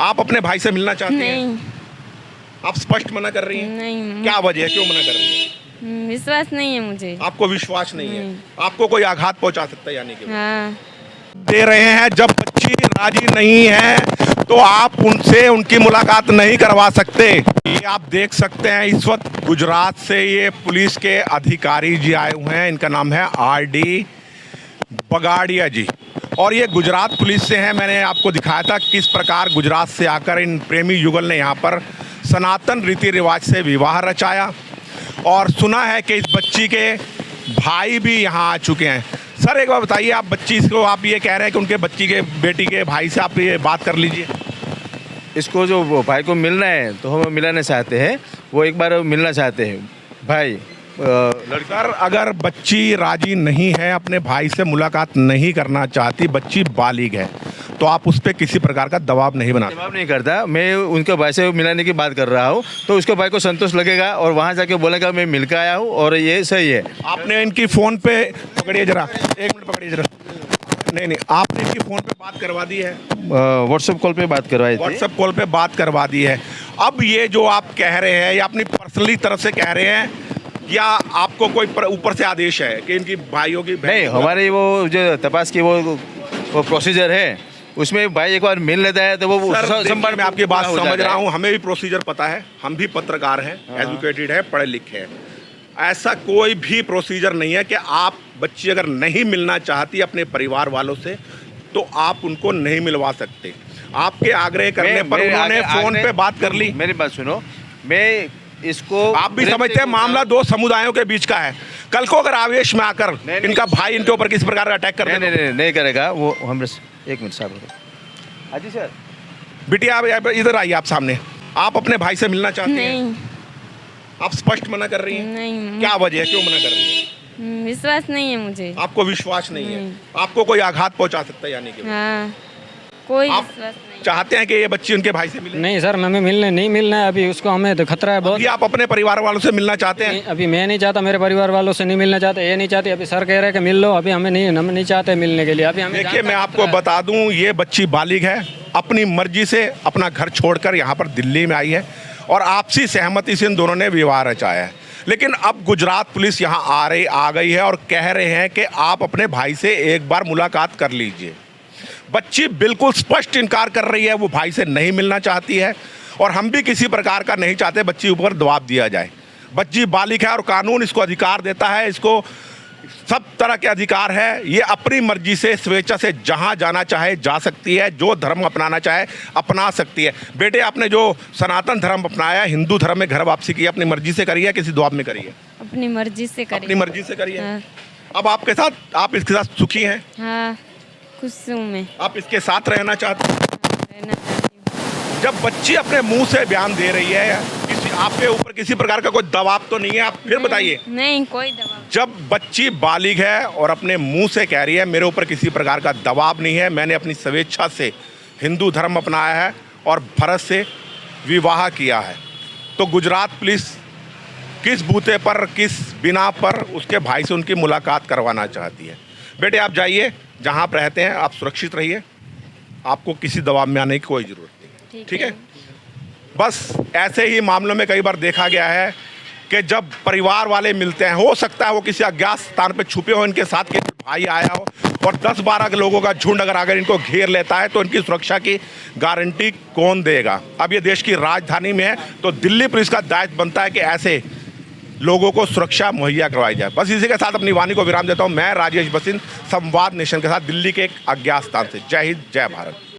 आप अपने भाई से मिलना चाहती हैं? नहीं आप स्पष्ट मना कर रही हैं? नहीं, क्या वजह है, क्यों मना कर रही हैं? विश्वास नहीं है मुझे। आपको विश्वास नहीं है, आपको कोई आघात पहुंचा सकता है यानी कि हाँ दे रहे हैं। जब बच्ची राजी नहीं है तो आप उनसे उनकी मुलाकात नहीं करवा सकते। ये आप देख सकते हैं इस वक्त गुजरात से ये पुलिस के अधिकारी जी आए हुए हैं। इनका नाम है आरडी बगाड़िया जी और ये गुजरात पुलिस से हैं। मैंने आपको दिखाया था किस प्रकार गुजरात से आकर इन प्रेमी युगल ने यहाँ पर सनातन रीति रिवाज से विवाह रचाया और सुना है कि इस बच्ची के भाई भी यहाँ आ चुके हैं। सर एक बार बताइए, आप बच्ची को आप ये कह रहे हैं कि उनके बच्ची के बेटी के भाई से आप ये बात कर लीजिए। इसको जो वो भाई को मिलना है तो हम मिलाना चाहते हैं, वो एक बार मिलना चाहते हैं भाई। सर अगर बच्ची राजी नहीं है, अपने भाई से मुलाकात नहीं करना चाहती, बच्ची बालिग है, तो आप उस पर किसी प्रकार का दबाव नहीं बना जवाब नहीं करता। मैं उनके भाई से मिलाने की बात कर रहा हूँ तो उसके भाई को संतोष लगेगा और वहाँ जाके बोलेगा मैं मिल के आया हूँ और ये सही है। आपने इनकी फ़ोन पे पकड़िए जरा, एक मिनट पकड़िए जरा। नहीं, आपने इनकी फ़ोन पे बात करवा दी है? व्हाट्सएप कॉल पे बात करवाई थी। व्हाट्सएप कॉल पे बात करवा दी है। अब ये जो आप कह रहे हैं, ये अपनी पर्सनली तरफ से कह रहे हैं या आपको कोई ऊपर से आदेश है कि इनकी भाइयों की? नहीं, हमारे वो जो तपास की वो प्रोसीजर है उसमें भाई एक बार मिल लेता है तो वो संपर्क में आपकी बात समझ रहा हूँ। हमें भी प्रोसीजर पता है, हम भी पत्रकार हैं, एजुकेटेड है, पढ़े लिखे हैं। ऐसा कोई भी प्रोसीजर नहीं है कि आप बच्ची अगर नहीं मिलना चाहती अपने परिवार वालों से तो आप उनको नहीं मिलवा सकते। आपके आग्रह करने पर उन्होंने फोन पे बात कर ली। मेरी बात सुनो, मैं इसको आप भी समझते हैं मामला दो समुदायों के बीच का है। कल को अगर आवेश में आकर इनका भाई इनके ऊपर किसी प्रकार का अटैक कर नहीं करेगा वो। हम एक मिनट साहब। हाँ जी सर। बिटिया आप इधर आइए, आप सामने। आप अपने भाई से मिलना चाहती हैं? नहीं आप स्पष्ट मना कर रही हैं? नहीं, क्या वजह है, क्यों मना कर रही हैं? विश्वास नहीं है मुझे। आपको विश्वास नहीं है, आपको कोई आघात पहुंचा सकता है यानी कि हाँ कोई आप विश्वास नहीं। चाहते हैं कि ये बच्ची उनके भाई से मिले? नहीं सर, हमें मिलने नहीं मिलना है अभी, उसको हमें तो खतरा है बहुत। अभी आप अपने परिवार वालों से मिलना चाहते हैं? अभी मैं नहीं चाहता, मेरे परिवार वालों से नहीं मिलना चाहते, ये नहीं चाहती। अभी सर कह रहे हैं कि मिल लो, अभी हम नहीं चाहते मिलने के लिए। अभी हमें देखिए मैं आपको बता दूं, ये बच्ची बालिग है, अपनी मर्जी से अपना घर छोड़कर यहाँ पर दिल्ली में आई है और आपसी सहमति से इन दोनों ने विवाह रचाया है। लेकिन अब गुजरात पुलिस यहाँ आ गई है और कह रहे हैं कि आप अपने भाई से एक बार मुलाकात कर लीजिए। बच्ची बिल्कुल स्पष्ट इनकार कर रही है, वो भाई से नहीं मिलना चाहती है और हम भी किसी प्रकार का नहीं चाहते बच्ची ऊपर दबाव दिया जाए। बच्ची बालिग है और कानून इसको अधिकार देता है, इसको सब तरह के अधिकार है। ये अपनी मर्जी से स्वेच्छा से जहां जाना चाहे जा सकती है, जो धर्म अपनाना चाहे अपना सकती है। बेटे आपने जो सनातन धर्म अपनाया, हिंदू धर्म में घर वापसी की, अपनी मर्जी से करी है किसी दबाव में करी है? अपनी मर्जी से करी। अपनी मर्जी से करी है। हाँ। अब आपके साथ, आप इसके साथ सुखी हैं? हाँ खुश हूँ मैं। आप इसके साथ रहना चाहते हैं? रहना चाहती हूँ। जब बच्ची अपने मुंह से बयान दे रही है, आपके ऊपर किसी प्रकार का कोई दबाव तो नहीं है? आप फिर बताइए। नहीं कोई दबाव। जब बच्ची बालिग है और अपने मुंह से कह रही है मेरे ऊपर किसी प्रकार का दबाव नहीं है, मैंने अपनी स्वेच्छा से हिंदू धर्म अपनाया है और भरत से विवाह किया है, तो गुजरात पुलिस किस बूते पर, किस बिना पर उसके भाई से उनकी मुलाकात करवाना चाहती है? बेटे आप जाइए, जहाँ आप रहते हैं आप सुरक्षित रहिए, आपको किसी दबाव में आने की कोई ज़रूरत नहीं। ठीक है? बस ऐसे ही मामलों में कई बार देखा गया है कि जब परिवार वाले मिलते हैं, हो सकता है वो किसी अज्ञात स्थान पर छुपे हो, इनके साथ के भाई आया हो और 10-12 लोगों का झुंड अगर इनको घेर लेता है तो इनकी सुरक्षा की गारंटी कौन देगा? अब ये देश की राजधानी में है तो दिल्ली पुलिस का दायित्व बनता है कि ऐसे लोगों को सुरक्षा मुहैया करवाई जाए। बस इसी के साथ अपनी वाणी को विराम देता हूँ। मैं राजेश बसिन, संवाद नेशन के साथ, दिल्ली के एक अज्ञात स्थान से। जय हिंद, जय भारत।